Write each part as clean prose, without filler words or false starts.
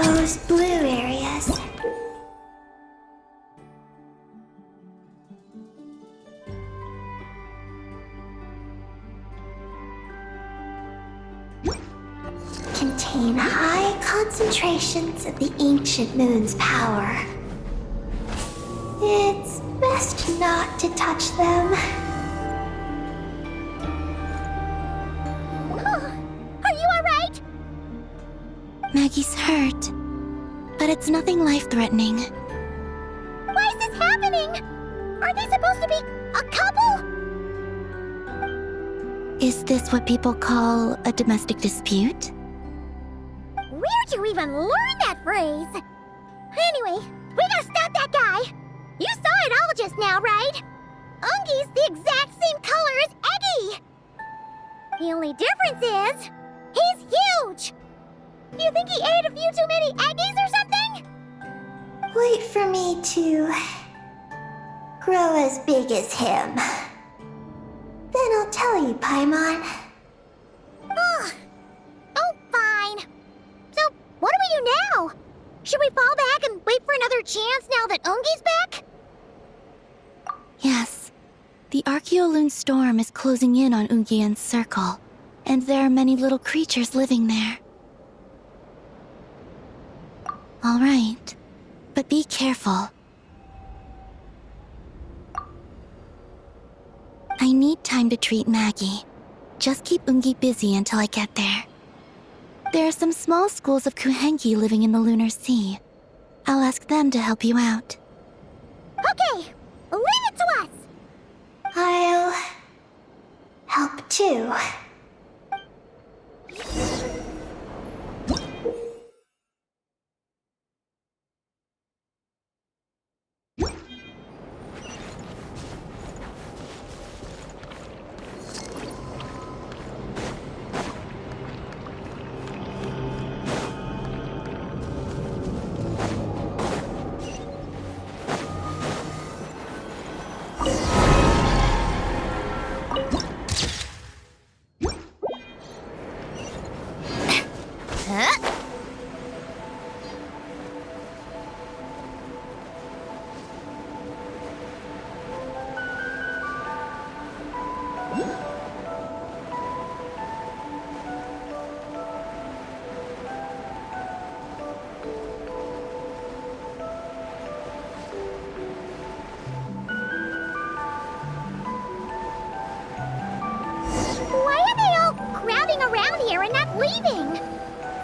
Those blue areas. Contain high concentrations of the ancient moon's power. It's best not to touch them. Are you alright? Maggie's hurt, but it's nothing life-threatening. Why is this happening? Aren't they supposed to be a couple? Is this what people call a domestic dispute? Where'd you even learn that phrase? Anyway, we gotta stop that guy. You saw it all just now, right? Ungie's the exact same color as Eggy. The only difference is, he's huge. Do you think he ate a few too many Eggies or something? Wait for me to grow as big as him. Then I'll tell you, Paimon. Ugh. Oh, fine. So, what do we do now? Should we fall back and wait for another chance now that Ungie's back? Yes. The Archeoloon storm is closing in on Ungien's circle, and there are many little creatures living there. All right, but be careful. I need time to treat Maggie. Just keep Ungie busy until I get there. There are some small schools of Kuhengi living in the Lunar Sea. I'll ask them to help you out. Okay, leave it to us. I'll help too. Why are they all crowding around here and not leaving?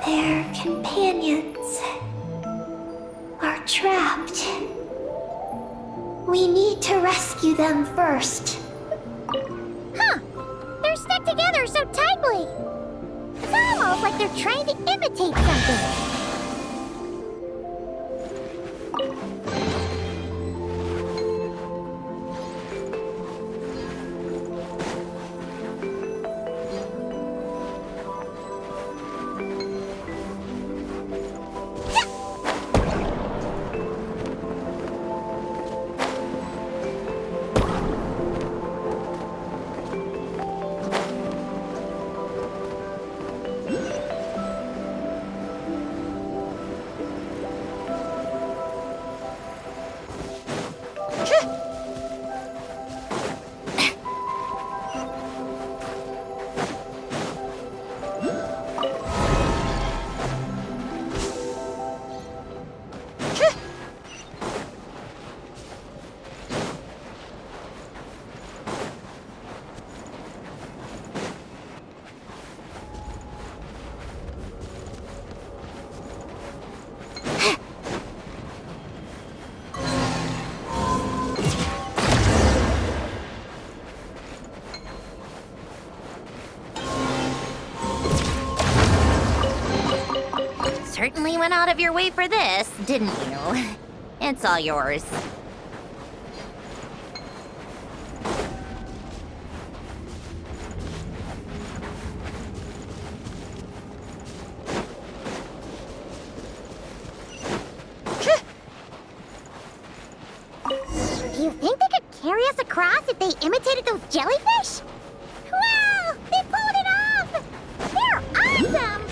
Their companions are trapped. We need to rescue them first. Huh. They're stuck together so tightly. It's almost like they're trying to imitate something. Certainly went out of your way for this, didn't you? It's all yours. Do you think they could carry us across if they imitated those jellyfish? Wow! They pulled it off! They're awesome!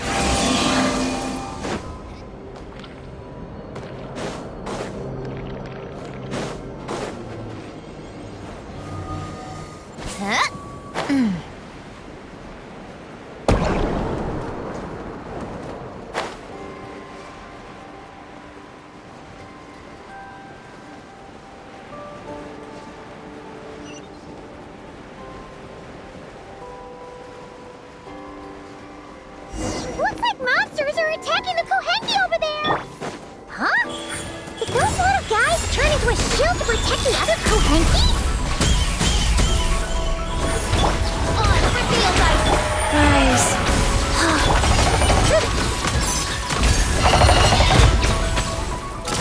They're attacking the Kohenki over there! Huh? Did those little guys turn into a shield to protect the other Kohenki? Oh, reveal Guys.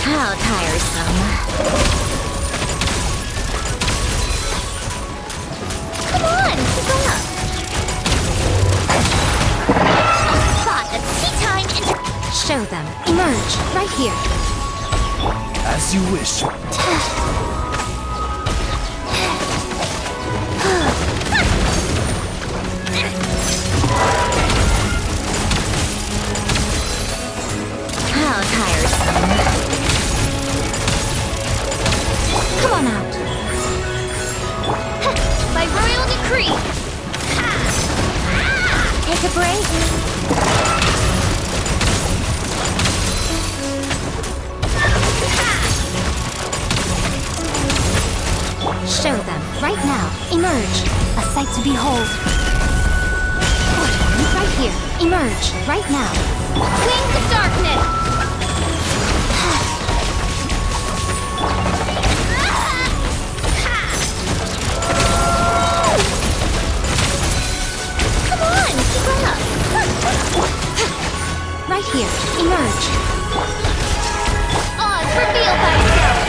How tiresome. Come on, keep up! Thought of tea time and Show them. Emerge. Right here. As you wish. how tiresome. Come on out. By royal decree. Take a break. Show them. Right now. Emerge. A sight to behold. Right here. Emerge. Right now. Wings of darkness. Come on, keep up! Right here. Emerge. Oz revealed by itself.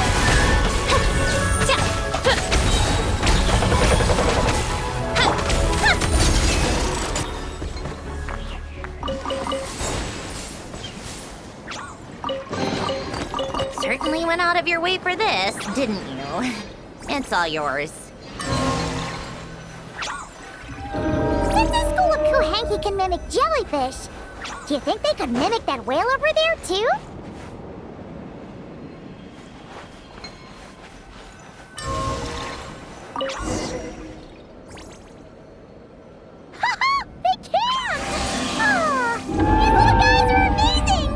Certainly went out of your way for this, didn't you? It's all yours. Since this school of Kohenki can mimic jellyfish, do you think they could mimic that whale over there, too? They can! Ah, these little guys are amazing!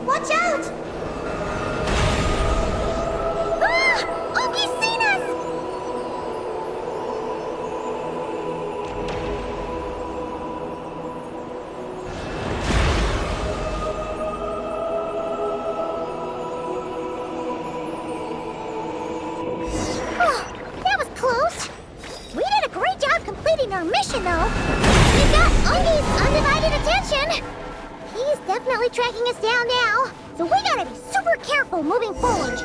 Watch out! Ah! Ungie's seen us! Oh, that was close. We did a great job completing our mission, though. We got Ungie's undivided attention. He's definitely tracking us down now, so we gotta be super careful moving forward.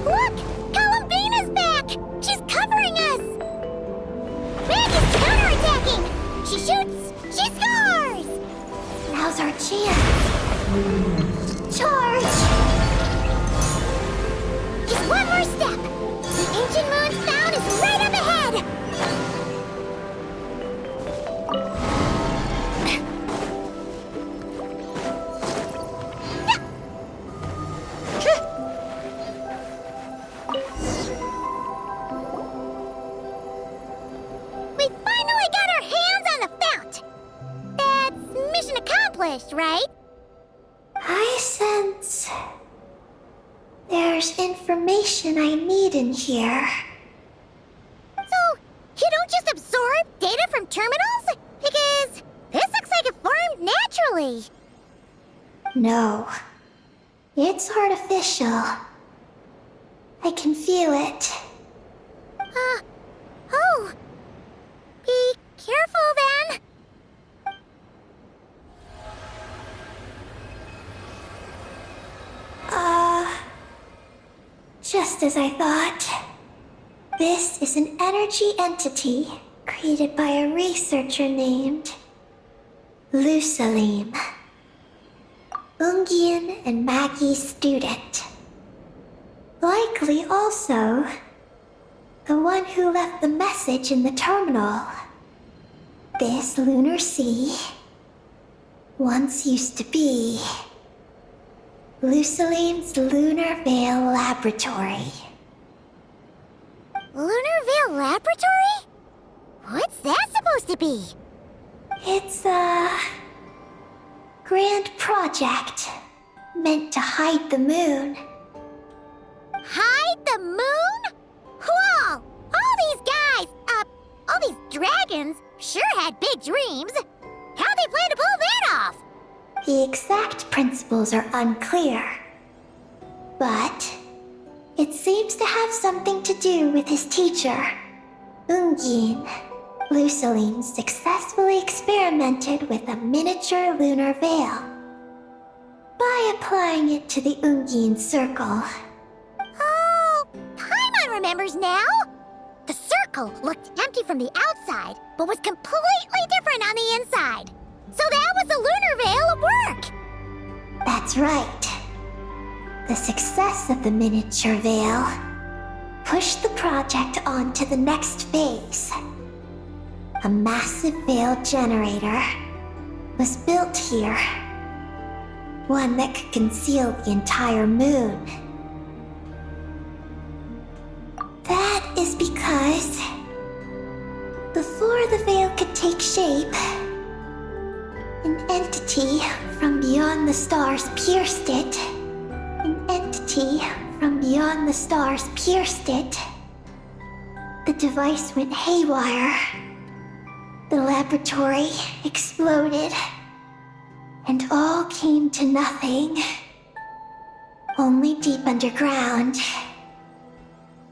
Look! Columbina's back! She's covering us! Maggie's counterattacking! She shoots! She scores! Now's our chance. Charge! Just one more step! The ancient moon's sound is right up ahead! We finally got our hands on the fount! That's mission accomplished, right? I sense there's information I need in here. So, you don't just absorb data from terminals? Because this looks like it formed naturally. No, it's artificial. I can feel it. Oh. Be Careful then. Just as I thought. This is an energy entity created by a researcher named Lusalim. Ungie and Maggie's student. Likely also the one who left the message in the terminal. This lunar sea once used to be Lusalim's Lunar Veil Laboratory. Lunar Veil Laboratory? What's that supposed to be? It's a grand project meant to hide the moon. Hide the moon? Whoa! All these guys, all these dragons sure had big dreams. How'd they plan to pull that off? The exact principles are unclear, but it seems to have something to do with his teacher, Ungie. Lusaline successfully experimented with a miniature lunar veil by applying it to the Ungie circle. Oh, Paimon remembers now. The circle looked empty from the outside, but was completely different on the inside. So that was the lunar veil at work. That's right. The success of the miniature veil pushed the project on to the next phase. A massive veil generator was built here. One that could conceal the entire moon. That is because before the veil could take shape, an entity from beyond the stars pierced it. An entity from beyond the stars pierced it. The device went haywire. The laboratory exploded. And all came to nothing. Only deep underground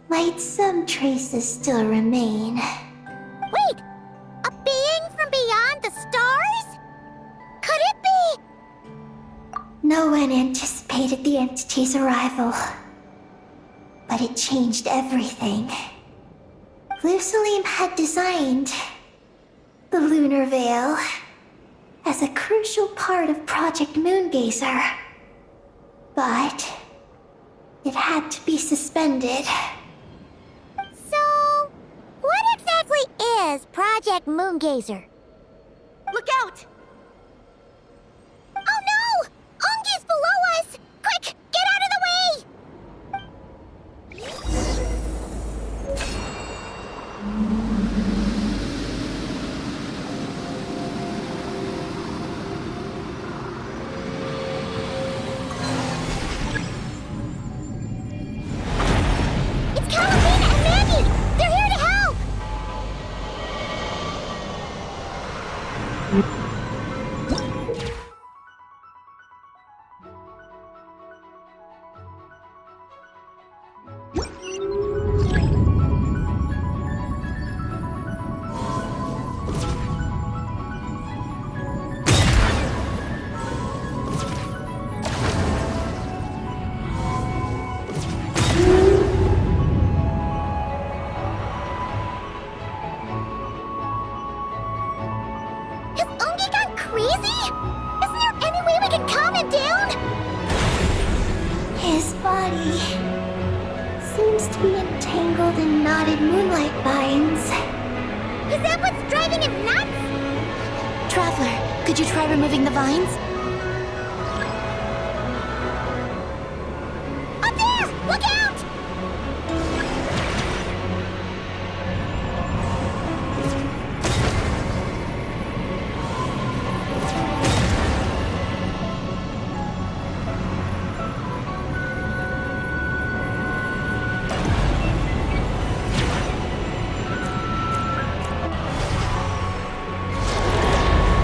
might some traces still remain. Wait, a being from beyond the stars? Could it be? No one anticipated the entity's arrival, but it changed everything. Lusalim had designed the lunar veil as a crucial part of Project Moongazer, but it had to be suspended. So, what exactly is Project Moongazer? Look out! Oh no! Ungie's below us! Quick, get out of the way! It's Carolina and Maggie! They're here to help! Has Ungie gone crazy? Isn't there any way we can calm him down? His body seems to be entangled in knotted moonlight vines. Is that what's driving him nuts? Traveler, could you try removing the vines? Up there! Look out!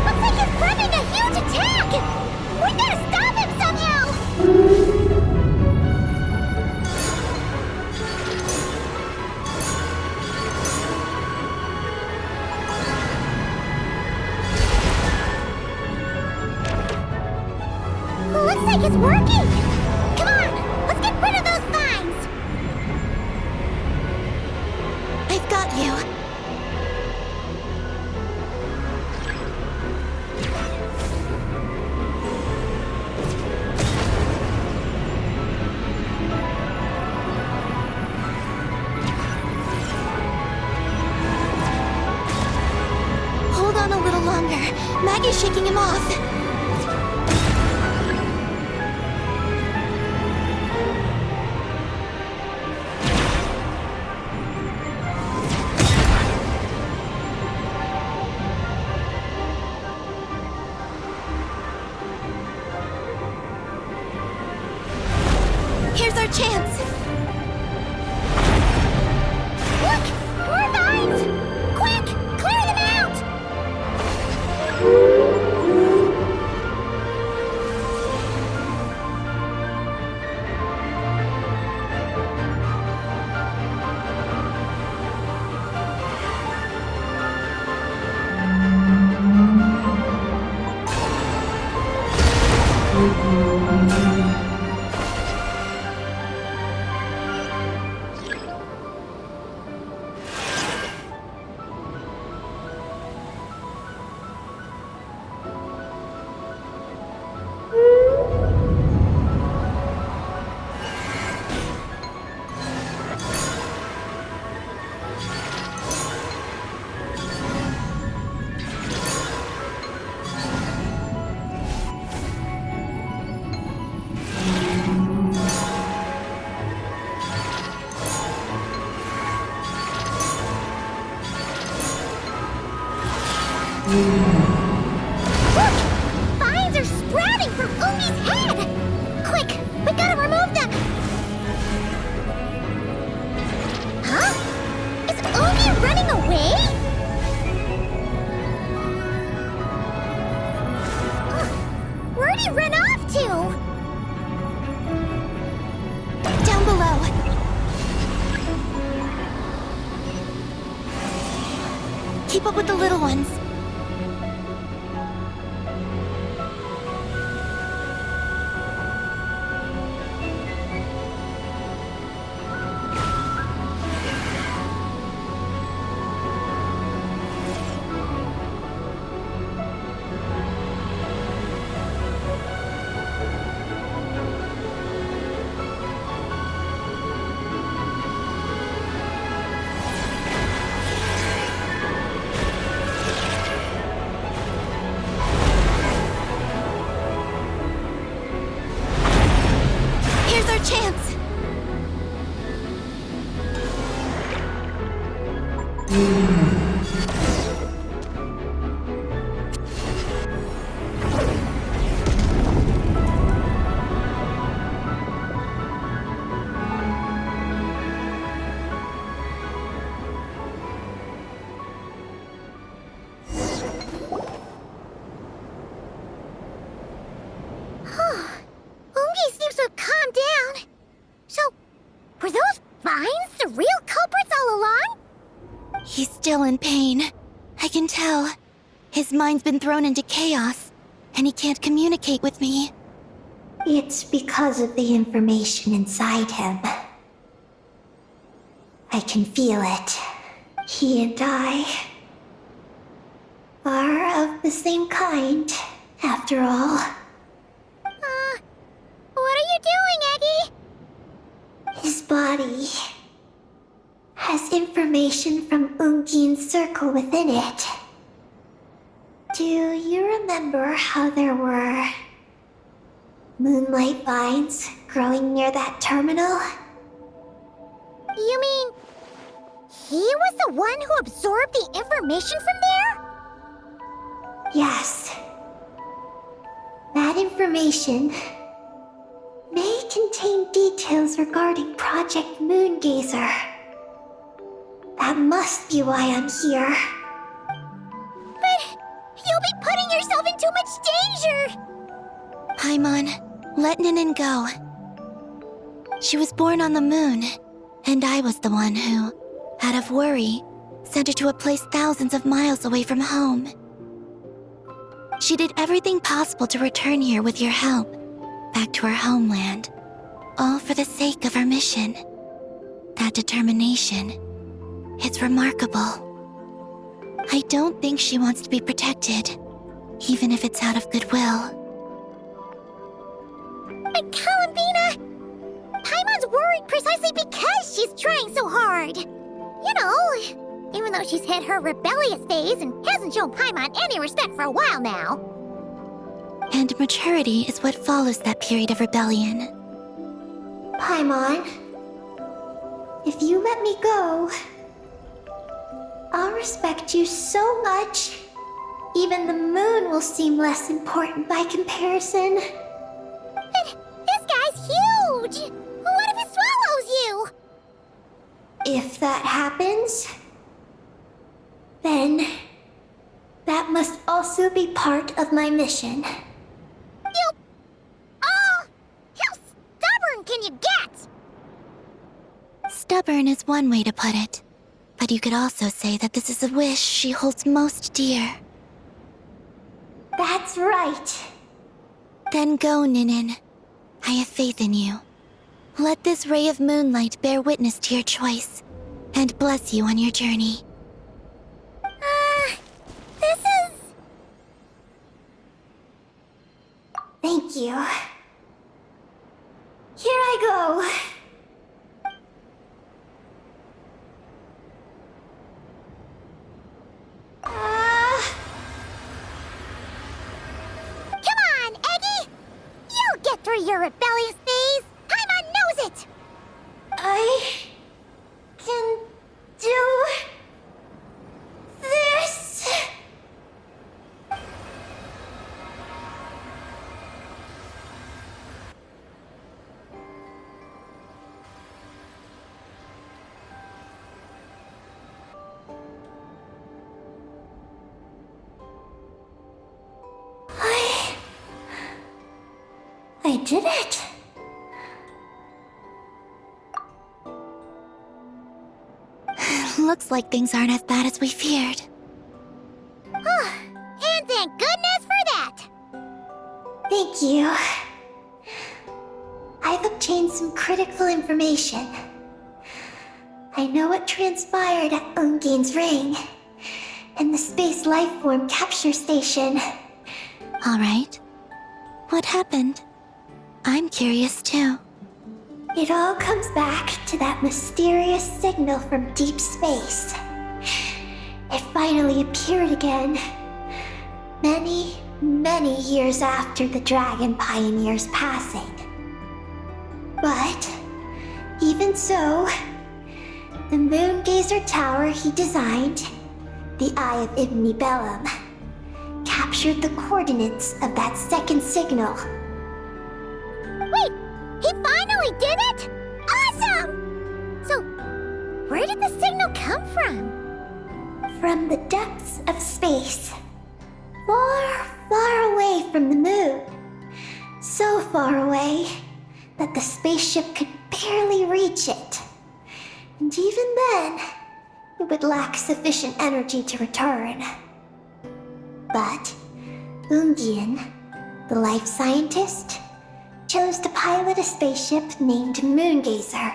Looks like he's planning a huge attack! Looks like it's working! Come on, let's get rid of those vines! I've got you. Hold on a little longer. Maggie's shaking him off. Here's our chance. Look! More vines! Quick! Clear them out! Look! Vines are sprouting from Ungie's head! Quick! We gotta remove them! Huh? Is Ungie running away? Where'd he run off to? Down below. Keep up with the little ones. Here's our chance. Ungie seems to have calmed down. So, were those vines the real culprits all along? He's still in pain. I can tell. His mind's been thrown into chaos, and he can't communicate with me. It's because of the information inside him. I can feel it. He and I are of the same kind, after all. What are you doing, Eggie? His body has information from Ungien's circle within it. Do you remember how there were moonlight vines growing near that terminal? You mean he was the one who absorbed the information from there? Yes. That information may contain details regarding Project Moongazer. That must be why I'm here. But you'll be putting yourself in too much danger! Paimon, let Ninin go. She was born on the moon, and I was the one who, out of worry, sent her to a place thousands of miles away from home. She did everything possible to return here with your help, back to her homeland, all for the sake of her mission. That determination, it's remarkable. I don't think she wants to be protected, even if it's out of goodwill. But Columbina, Paimon's worried precisely because she's trying so hard. You know, even though she's hit her rebellious phase and hasn't shown Paimon any respect for a while now. And maturity is what follows that period of rebellion. Paimon, if you let me go, I'll respect you so much. Even the moon will seem less important by comparison. But this guy's huge! What if it swallows you? If that happens, then that must also be part of my mission. How stubborn can you get? Stubborn is one way to put it, but you could also say that this is a wish she holds most dear. That's right. Then go, Ninin. I have faith in you. Let this ray of moonlight bear witness to your choice, and bless you on your journey. This is... Thank you. Here I go. Come on, Eggy! You'll get through your rebellious phase! Paimon knows it! I can do this. I did it. Looks like things aren't as bad as we feared. And thank goodness for that! Thank you. I've obtained some critical information. I know what transpired at Ungien's ring and the space lifeform capture station. All right. What happened? I'm curious too. It all comes back to that mysterious signal from deep space. It finally appeared again. Many, many years after the Dragon Pioneer's passing. But, even so, the Moon Gazer Tower he designed, the Eye of Ibn Bellum, captured the coordinates of that second signal. Wait! He finally did it?! Awesome! So, where did the signal come from? From the depths of space. Far, far away from the moon. So far away that the spaceship could barely reach it. And even then, it would lack sufficient energy to return. But Ungien, the life scientist, chose to pilot a spaceship named Moongazer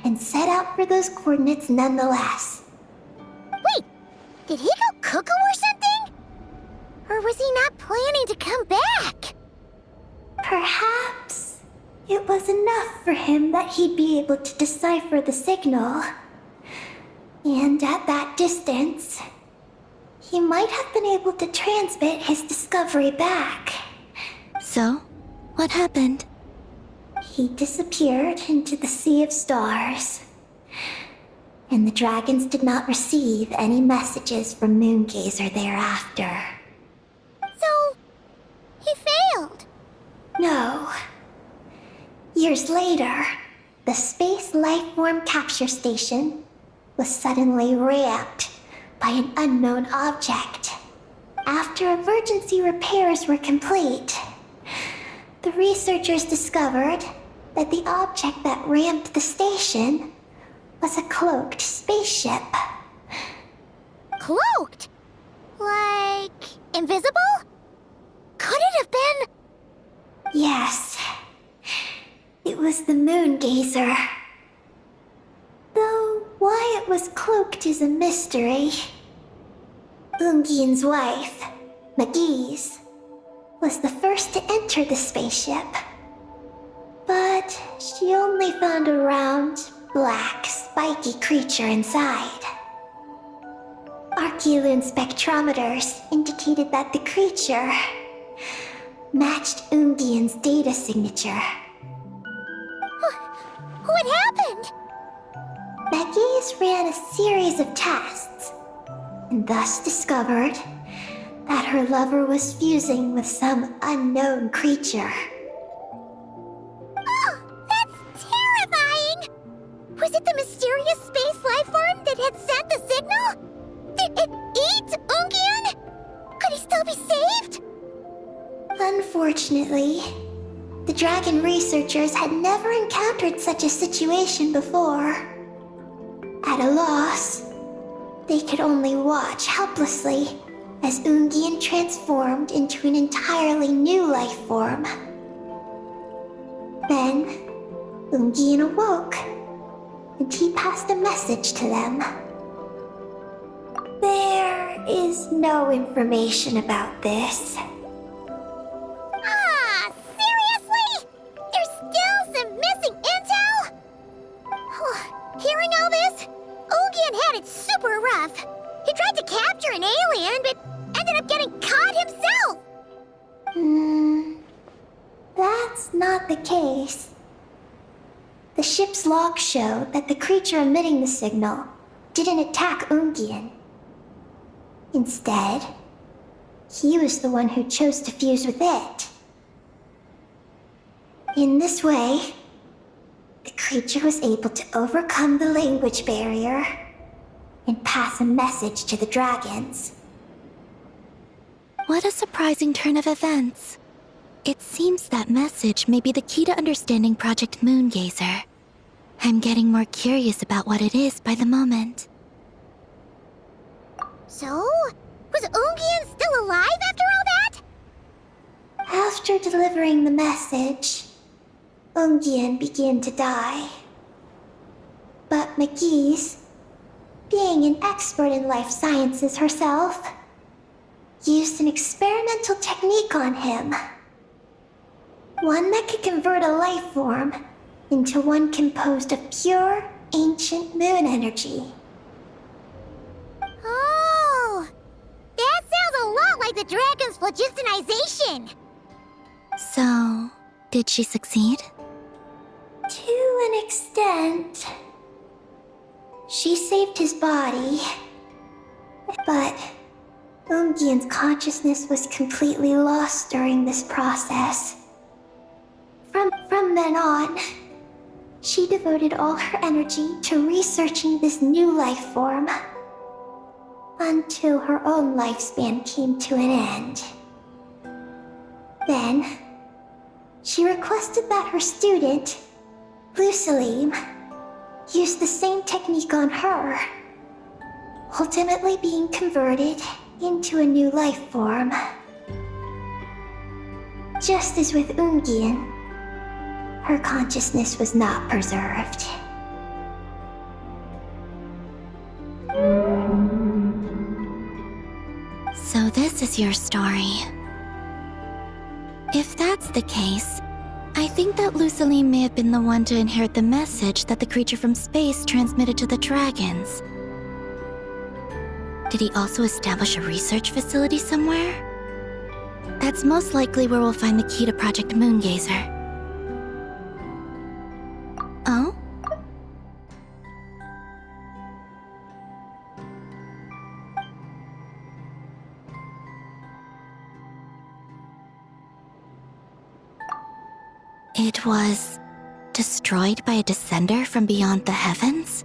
and set out for those coordinates nonetheless. Wait, did he go cuckoo or something? Or was he not planning to come back? Perhaps it was enough for him that he'd be able to decipher the signal. And at that distance, he might have been able to transmit his discovery back. So, what happened? He disappeared into the sea of stars. And the dragons did not receive any messages from Moongazer thereafter. So, he failed. No. Years later, the Space Lifeform Capture Station was suddenly ramped by an unknown object. After emergency repairs were complete, the researchers discovered that the object that ramped the station was a cloaked spaceship. Cloaked? Like, invisible? Could it have been... Yes. was the Moon Gazer. Though why it was cloaked is a mystery. Ungien's wife, McGee's, was the first to enter the spaceship. But she only found a round, black, spiky creature inside. Archeoloon spectrometers indicated that the creature matched Ungien's data signature. What happened? McGee's ran a series of tests, and thus discovered that her lover was fusing with some unknown creature. Oh, that's terrifying! Was it the mysterious space life form that had sent the signal? Did it eat Ungien? Could he still be saved? Unfortunately, the dragon researchers had never encountered such a situation before. At a loss, they could only watch helplessly as Ungien transformed into an entirely new life form. Then, Ungien awoke, and he passed a message to them. There is no information about this. Ah, seriously? There's still some missing intel? Hearing all this, Ungien had it super rough. He tried to capture an alien, but ended up getting caught himself. That's not the case. The ship's logs show that the creature emitting the signal didn't attack Ungien. Instead, he was the one who chose to fuse with it. In this way, the creature was able to overcome the language barrier and pass a message to the dragons. What a surprising turn of events. It seems that message may be the key to understanding Project Moongazer. I'm getting more curious about what it is by the moment. So, was Ungien still alive after all that? After delivering the message, Ungien began to die. But McGee's, being an expert in life sciences herself, used an experimental technique on him. One that could convert a life form into one composed of pure, ancient moon energy. Oh, that sounds a lot like the dragon's phlogistonization. So, did she succeed? To an extent. She saved his body. But Ungien's consciousness was completely lost during this process. From then on, she devoted all her energy to researching this new life form. Until her own lifespan came to an end. Then, she requested that her student, Lucilim, use the same technique on her, ultimately being converted into a new life form. Just as with Ungien, her consciousness was not preserved. So this is your story. If that's the case, I think that Luciline may have been the one to inherit the message that the creature from space transmitted to the dragons. Did he also establish a research facility somewhere? That's most likely where we'll find the key to Project Moongazer. Oh? It was destroyed by a descender from beyond the heavens?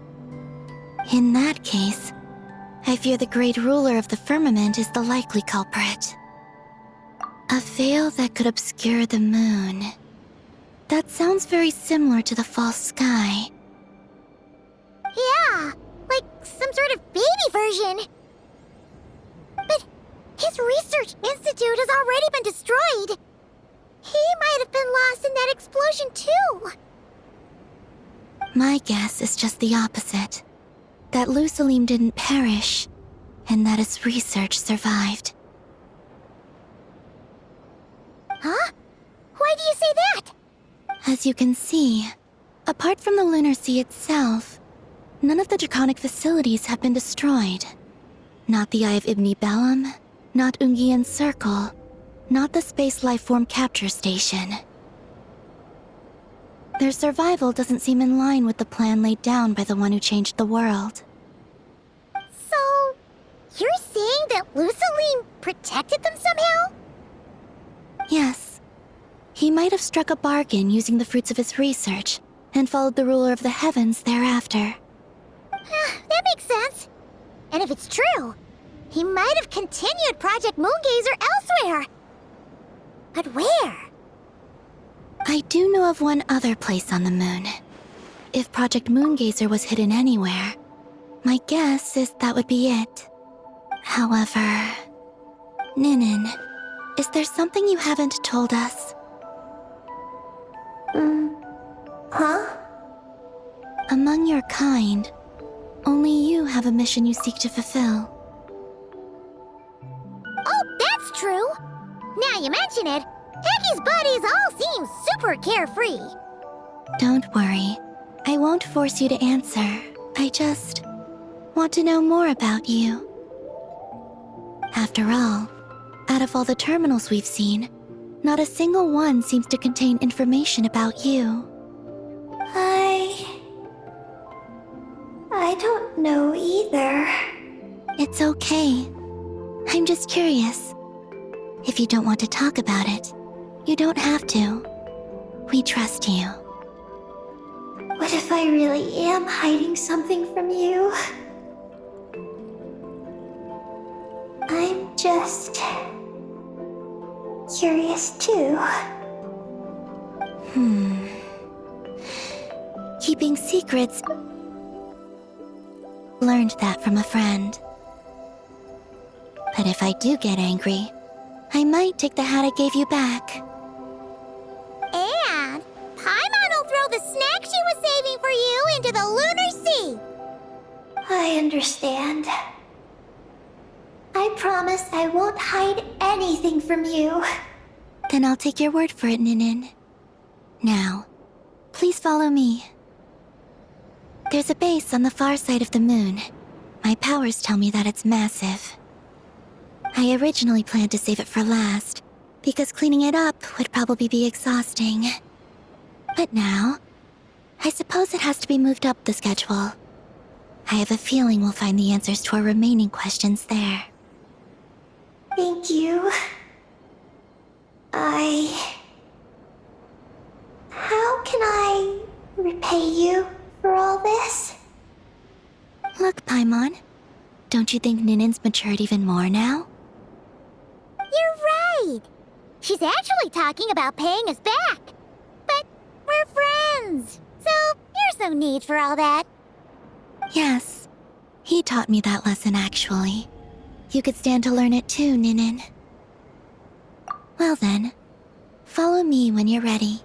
In that case, I fear the great ruler of the firmament is the likely culprit. A veil that could obscure the moon. That sounds very similar to the false sky. Yeah, like some sort of baby version. But his research institute has already been destroyed. He might have been lost in that explosion too. My guess is just the opposite. That Lusalim didn't perish, and that his research survived. Huh? Why do you say that? As you can see, apart from the Lunar Sea itself, none of the draconic facilities have been destroyed. Not the Eye of Ibn Bellum, not Ungie Circle, not the Space Lifeform Capture Station. Their survival doesn't seem in line with the plan laid down by the one who changed the world. So, you're saying that Lusalim protected them somehow? Yes. He might have struck a bargain using the fruits of his research and followed the ruler of the heavens thereafter. That makes sense. And if it's true, he might have continued Project Moongazer elsewhere. But where? I do know of one other place on the moon. If Project Moongazer was hidden anywhere, my guess is that would be it. However, Ninin, is there something you haven't told us? Huh? Among your kind, only you have a mission you seek to fulfill. Oh, that's true. Now you mention it, Hecky's buddies all seem super carefree. Don't worry. I won't force you to answer. I just want to know more about you. After all, out of all the terminals we've seen, not a single one seems to contain information about you. I don't know either. It's okay. I'm just curious. If you don't want to talk about it, you don't have to. We trust you. What if I really am hiding something from you? I'm just curious too. Keeping secrets. Learned that from a friend. But if I do get angry, I might take the hat I gave you back. And Paimon will throw the snack she was saving for you into the Lunar Sea. I understand. I promise I won't hide anything from you. Then I'll take your word for it, Ninin. Now, please follow me. There's a base on the far side of the moon. My powers tell me that it's massive. I originally planned to save it for last, because cleaning it up would probably be exhausting. But now, I suppose it has to be moved up the schedule. I have a feeling we'll find the answers to our remaining questions there. Thank you. How can I repay you for all this? Look, Paimon, don't you think Ninin's matured even more now? You're right. She's actually talking about paying us back. But we're friends, so there's no need for all that. Yes, he taught me that lesson actually. You could stand to learn it too, Ninin. Well then, follow me when you're ready.